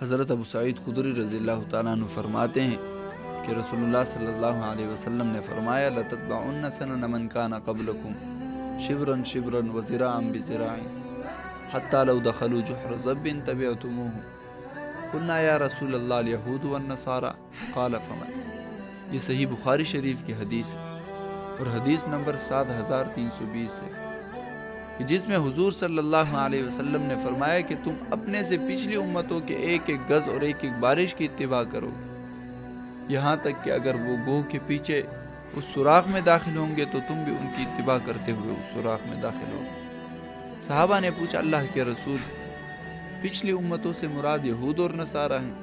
حضرت ابو سعید خدری رضی اللہ تعالیٰ عنہ فرماتے ہیں کہ رسول اللہ صلی اللہ علیہ وسلم نے فرمایا لَتَتْبَعُنَّ سَنَنَ مَنْ كَانَ قَبْلَكُمْ شِبْرًا شِبْرًا وَذِرَاعًا بِذِرَاعٍ حَتَّى لَوْ دَخَلُوا جُحْرَ ضَبٍّ تَبِعْتُمُوهُ قُلْنَا يَا رسول اللہ الْيَهُودُ وَالنَّصَارَى قَالَ فَمَنْ۔ یہ صحیح بخاری شریف کی حدیث ہے اور حدیث نمبر 7320 ہے کہ جس میں حضور صلی اللہ علیہ وسلم نے فرمایا کہ تم اپنے سے پچھلی امتوں کے ایک ایک گز اور ایک ایک بارش کی اتباع کرو، یہاں تک کہ اگر وہ گوہ کے پیچھے اس سوراخ میں داخل ہوں گے تو تم بھی ان کی اتباع کرتے ہوئے اس سوراخ میں داخل ہو۔ صحابہ نے پوچھا اللہ کے رسول، پچھلی امتوں سے مراد یہود اور نصارہ ہیں؟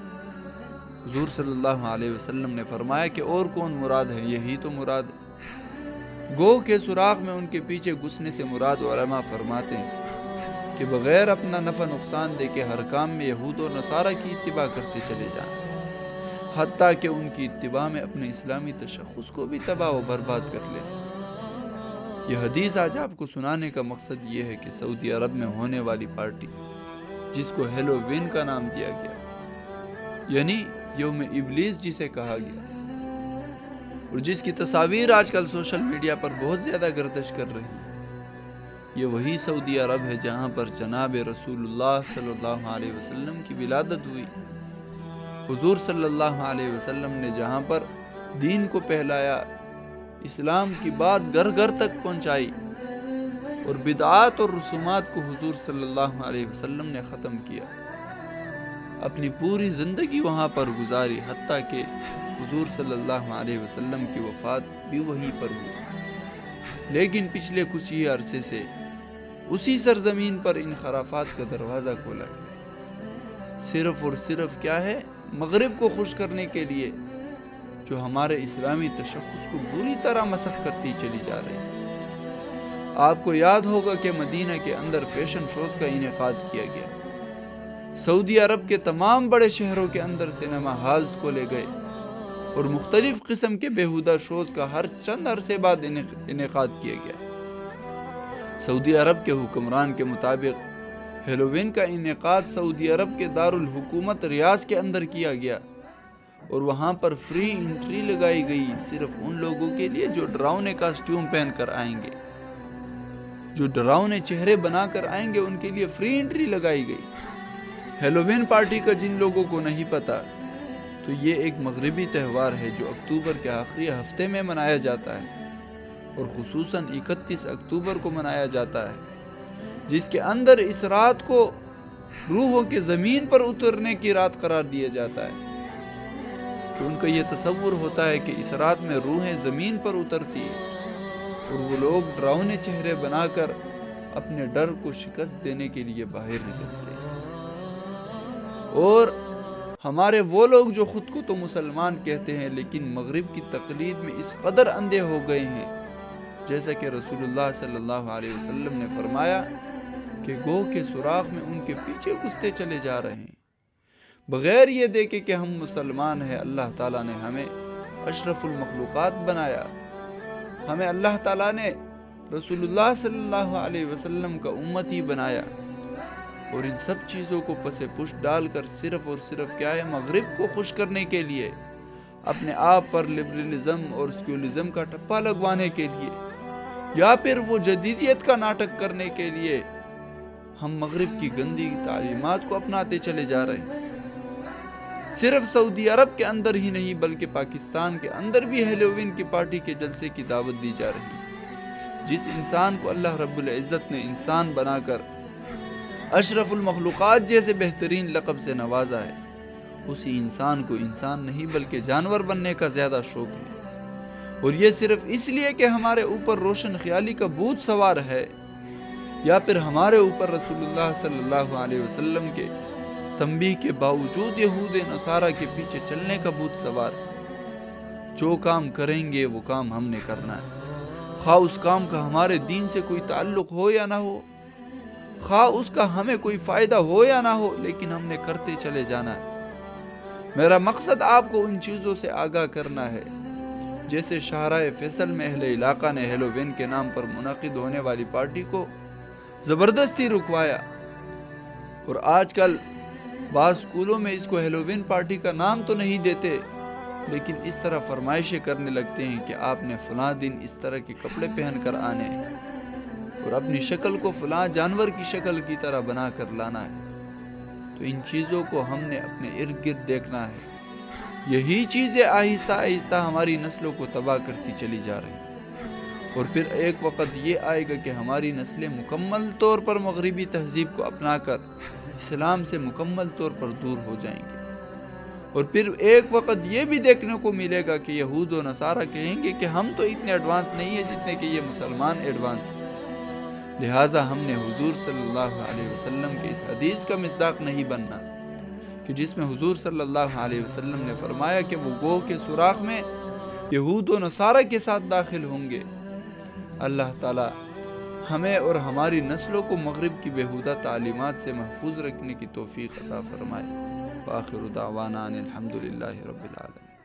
حضور صلی اللہ علیہ وسلم نے فرمایا کہ اور کون مراد ہے، یہی تو مراد ہے۔ گوہ کے سوراخ میں ان کے پیچھے گھسنے سے مراد علماء فرماتے ہیں کہ بغیر اپنا نفع نقصان دے کے ہر کام میں یہود اور نصارہ کی اتباع کرتے چلے جائیں، حتیٰ کہ ان کی اتباع میں اپنے اسلامی تشخص کو بھی تباہ و برباد کر لیں۔ یہ حدیث آج آپ کو سنانے کا مقصد یہ ہے کہ سعودی عرب میں ہونے والی پارٹی جس کو ہیلووین کا نام دیا گیا، یعنی یوم ابلیس جسے کہا گیا، اور جس کی تصاویر آج کل سوشل میڈیا پر بہت زیادہ گردش کر رہی ہیں، یہ وہی سعودی عرب ہے جہاں پر جناب رسول اللہ صلی اللہ علیہ وسلم کی ولادت ہوئی۔ حضور صلی اللہ علیہ وسلم نے جہاں پر دین کو پھیلایا، اسلام کی بات گھر گھر تک پہنچائی، اور بدعات اور رسومات کو حضور صلی اللہ علیہ وسلم نے ختم کیا، اپنی پوری زندگی وہاں پر گزاری، حتیٰ کہ حضور صلی اللہ علیہ وسلم کی وفات بھی وہیں پر ہوئی۔ لیکن پچھلے کچھ ہی عرصے سے اسی سرزمین پر ان خرافات کا دروازہ کھولا گیا، صرف اور صرف کیا ہے، مغرب کو خوش کرنے کے لیے، جو ہمارے اسلامی تشخص کو بری طرح مسخ کرتی چلی جا رہی ہے۔ آپ کو یاد ہوگا کہ مدینہ کے اندر فیشن شوز کا انعقاد کیا گیا، سعودی عرب کے تمام بڑے شہروں کے اندر سینما ہالز کو لے گئے اور مختلف قسم کے بیہودہ شوز کا ہر چند عرصے بعد انعقاد کیا گیا۔ سعودی عرب کے حکمران کے مطابق ہیلووین کا انعقاد سعودی عرب کے دارالحکومت ریاض کے اندر کیا گیا، اور وہاں پر فری انٹری لگائی گئی صرف ان لوگوں کے لیے جو ڈراؤنے کاسٹیوم پہن کر آئیں گے، جو ڈراؤنے چہرے بنا کر آئیں گے ان کے لیے فری انٹری لگائی گئی۔ ہیلووین پارٹی کا جن لوگوں کو نہیں پتا، تو یہ ایک مغربی تہوار ہے جو اکتوبر کے آخری ہفتے میں منایا جاتا ہے، اور خصوصاً 31 اکتوبر کو منایا جاتا ہے، جس کے اندر اس رات کو روحوں کے زمین پر اترنے کی رات قرار دیا جاتا ہے، کہ ان کا یہ تصور ہوتا ہے کہ اس رات میں روحیں زمین پر اترتی ہیں، اور وہ لوگ ڈراؤنے چہرے بنا کر اپنے ڈر کو شکست دینے کے لیے باہر نکلتے ہیں۔ اور ہمارے وہ لوگ جو خود کو تو مسلمان کہتے ہیں لیکن مغرب کی تقلید میں اس قدر اندھے ہو گئے ہیں، جیسا کہ رسول اللہ صلی اللہ علیہ وسلم نے فرمایا کہ گوہ کے سوراخ میں ان کے پیچھے گھستے چلے جا رہے ہیں، بغیر یہ دیکھے کہ ہم مسلمان ہیں۔ اللہ تعالیٰ نے ہمیں اشرف المخلوقات بنایا، ہمیں اللہ تعالیٰ نے رسول اللہ صلی اللہ علیہ وسلم کا امتی بنایا، اور ان سب چیزوں کو پس پش ڈال کر صرف اور صرف کیا ہے، مغرب کو خوش کرنے کے لیے، اپنے آپ پر لبرلزم اور سیکولرزم کا ٹپا لگوانے کے لیے، یا پھر وہ جدیدیت کا ناٹک کرنے کے لیے ہم مغرب کی گندی تعلیمات کو اپناتے چلے جا رہے ہیں۔ صرف سعودی عرب کے اندر ہی نہیں بلکہ پاکستان کے اندر بھی ہیلووین کی پارٹی کے جلسے کی دعوت دی جا رہی ہے۔ جس انسان کو اللہ رب العزت نے انسان بنا کر اشرف المخلوقات جیسے بہترین لقب سے نوازا ہے، اسی انسان کو انسان نہیں بلکہ جانور بننے کا زیادہ شوق ہے، اور یہ صرف اس لیے کہ ہمارے اوپر روشن خیالی کا بھوت سوار ہے، یا پھر ہمارے اوپر رسول اللہ صلی اللہ علیہ وسلم کے تنبیہ کے باوجود یہود نصارہ کے پیچھے چلنے کا بھوت سوار ہے۔ جو کام کریں گے وہ کام ہم نے کرنا ہے، خواہ اس کام کا ہمارے دین سے کوئی تعلق ہو یا نہ ہو، خواہ اس کا ہمیں کوئی فائدہ ہو یا نہ ہو، لیکن ہم نے کرتے چلے جانا ہے۔ میرا مقصد آپ کو ان چیزوں سے آگاہ کرنا ہے، جیسے شاہراہ فیصل میں اہل علاقہ نے ہیلووین کے نام پر منعقد ہونے والی پارٹی کو زبردستی رکوایا، اور آج کل بعض اسکولوں میں اس کو ہیلووین پارٹی کا نام تو نہیں دیتے، لیکن اس طرح فرمائشیں کرنے لگتے ہیں کہ آپ نے فلاں دن اس طرح کے کپڑے پہن کر آنے ہیں اور اپنی شکل کو فلاں جانور کی شکل کی طرح بنا کر لانا ہے۔ تو ان چیزوں کو ہم نے اپنے ارد گرد دیکھنا ہے۔ یہی چیزیں آہستہ آہستہ ہماری نسلوں کو تباہ کرتی چلی جا رہی ہیں، اور پھر ایک وقت یہ آئے گا کہ ہماری نسلیں مکمل طور پر مغربی تہذیب کو اپنا کر اسلام سے مکمل طور پر دور ہو جائیں گے، اور پھر ایک وقت یہ بھی دیکھنے کو ملے گا کہ یہود و نصارہ کہیں گے کہ ہم تو اتنے ایڈوانس نہیں ہیں جتنے کہ یہ مسلمان ایڈوانس ہیں۔ لہٰذا ہم نے حضور صلی اللہ علیہ وسلم کے اس حدیث کا مصداق نہیں بننا کہ جس میں حضور صلی اللہ علیہ وسلم نے فرمایا کہ وہ گوہ کے سوراخ میں یہود و نصارہ کے ساتھ داخل ہوں گے۔ اللہ تعالی ہمیں اور ہماری نسلوں کو مغرب کی بیہودہ تعلیمات سے محفوظ رکھنے کی توفیق عطا فرمائے۔ وآخر دعوانا ان الحمد للہ رب العالمین۔